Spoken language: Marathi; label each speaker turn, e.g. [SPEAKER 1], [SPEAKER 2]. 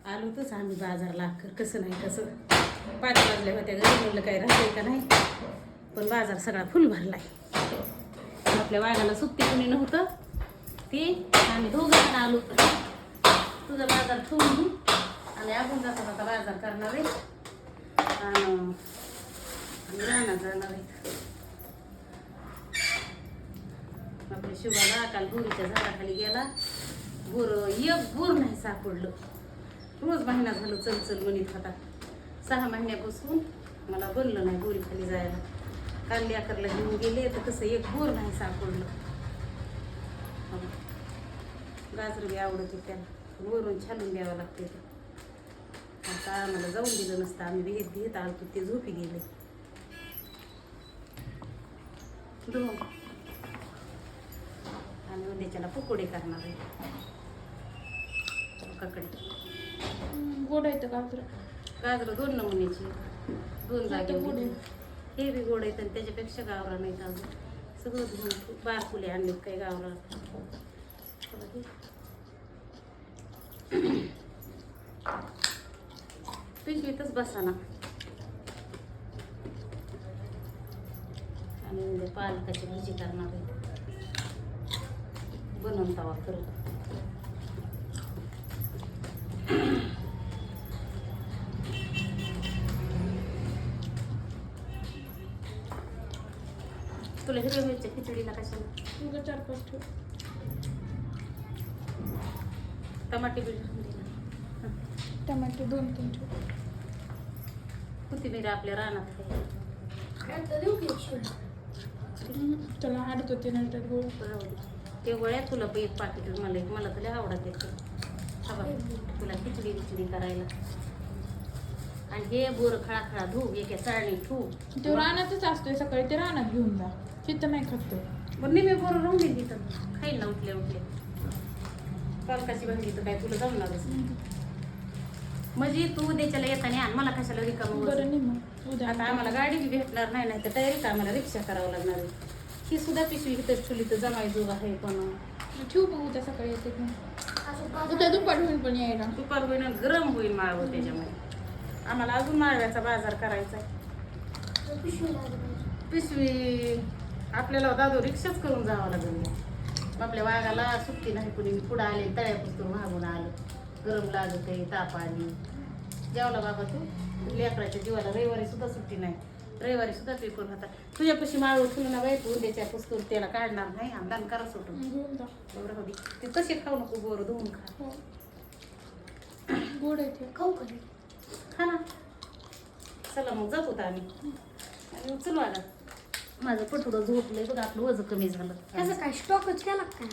[SPEAKER 1] आलो तच आम्ही बाजारला कसं नाही कसं 5 वाजल्या होत्या घरी म्हणलं काही राहतंय का नाही पण बाजार सगळा फुल भरलाय. आपल्या वाघाला सुट्टी कुणी नव्हतं ती आम्ही दोघं जण आलो. तुझा बाजार ठेवून आणि आपण जाता जाता बाजार करणार आहे आणि राहणार जाणार आहे. आपल्या शिवाला काल बोरीच्या झाडाखाली गेला एक बोर नाही सापडलं. रोज महिना झालं चल म्हणत होता. 6 महिन्यापासून मला बोललं नाही बोरी खाली जायला. काल लेकरला घेऊन गेले तर कसं एक बोर नाही सापडलं. गाजर बी आवडते त्याला वरून छालून द्यावं लागते. आता आम्हाला जाऊन दिलं नसतं आम्ही भेट आलतो ते झोपी गेले. आणि उद्याच्याला पकोडे करणार आहे. काकडे
[SPEAKER 2] गोड आहे गाजर.
[SPEAKER 1] गाजर 2 नमुन्याची 2 जागे गोड. हे बी गोड आहेत आणि त्याच्यापेक्षा गावरा नाहीत अजून. सगळं धुवून बारकुले आणलेत काही गावरा. पिशवीतच बसा ना. आणि उद्या पालकाची भाजी करणार आहे. बनवून तवा करू. तुला हिरव्या मिरच्या खिचडीला कशाला
[SPEAKER 2] 4-5 ठेव.
[SPEAKER 1] टमाटे बी दिला.
[SPEAKER 2] टमाटे 2-3 ठेव.
[SPEAKER 1] कोथिंबीर आपल्या रानात आहे.
[SPEAKER 2] त्याला आडत होते नंतर गोळ.
[SPEAKER 1] ते गोळ्या तुला एक पाकिट मला तर लय आवडत येते. तुला खिचडी करायला. आणि हे बोर खळा धुव एका चाळणी ठेवू.
[SPEAKER 2] ते रानातच असतोय सकाळी ते रानात घेऊन जा. तिथं नाही खात.
[SPEAKER 1] पण नेहमी बोर राहून दे तिथं खाईल ना उठले पालकाची भाजी तर काय तुला जमणारच. म्हणजे तू उद्याच्याला येताना आण मला कशाला रिकामं.
[SPEAKER 2] बरं नाही मग उद्या
[SPEAKER 1] आता आम्हाला गाडी बी भेटणार नाही तर डायरेक्ट आम्हाला रिक्षा करावं लागणार आहे. ही सुद्धा पिशवी इथं ठेवली तर जमाय जोग आहे. पण
[SPEAKER 2] ठेवू बघ उद्या सकाळी येते उद्या दुपार होईल पण यायला.
[SPEAKER 1] दुपार होईन गरम होईल माळव. त्याच्यामुळे आम्हाला अजून माळव्याचा बाजार करायचा आहे. पिशवी आपल्याला दादू रिक्षाच करून जावं लागेल. आपल्या वाघाला सुट्टी नाही कुणी पुढं आले तळ्यापुस्तून मागून आलं. गरम लागत आहे ताप आली. जेवला बाबा तू लेकराच्या जीवाला रविवारी सुद्धा सुट्टी नाही. रविवारी सुद्धा पेपर होता. तुझ्यापाशी माळव ठेवून ना बाई तू उद्याच्या पुस्तूर त्याला काढणार नाही आमदान करा सुटून. बरं हो ते तसे खाऊ नको बोर धुवून खा.
[SPEAKER 2] गोड आहे खाऊ कधी
[SPEAKER 1] हा ना. चला मग जात होता आम्ही आणि चल वागा माझं पटुडं झोपलंय बघ. आपलं वजन कमी झालं.
[SPEAKER 3] त्याचं काय स्टॉकच केला काय?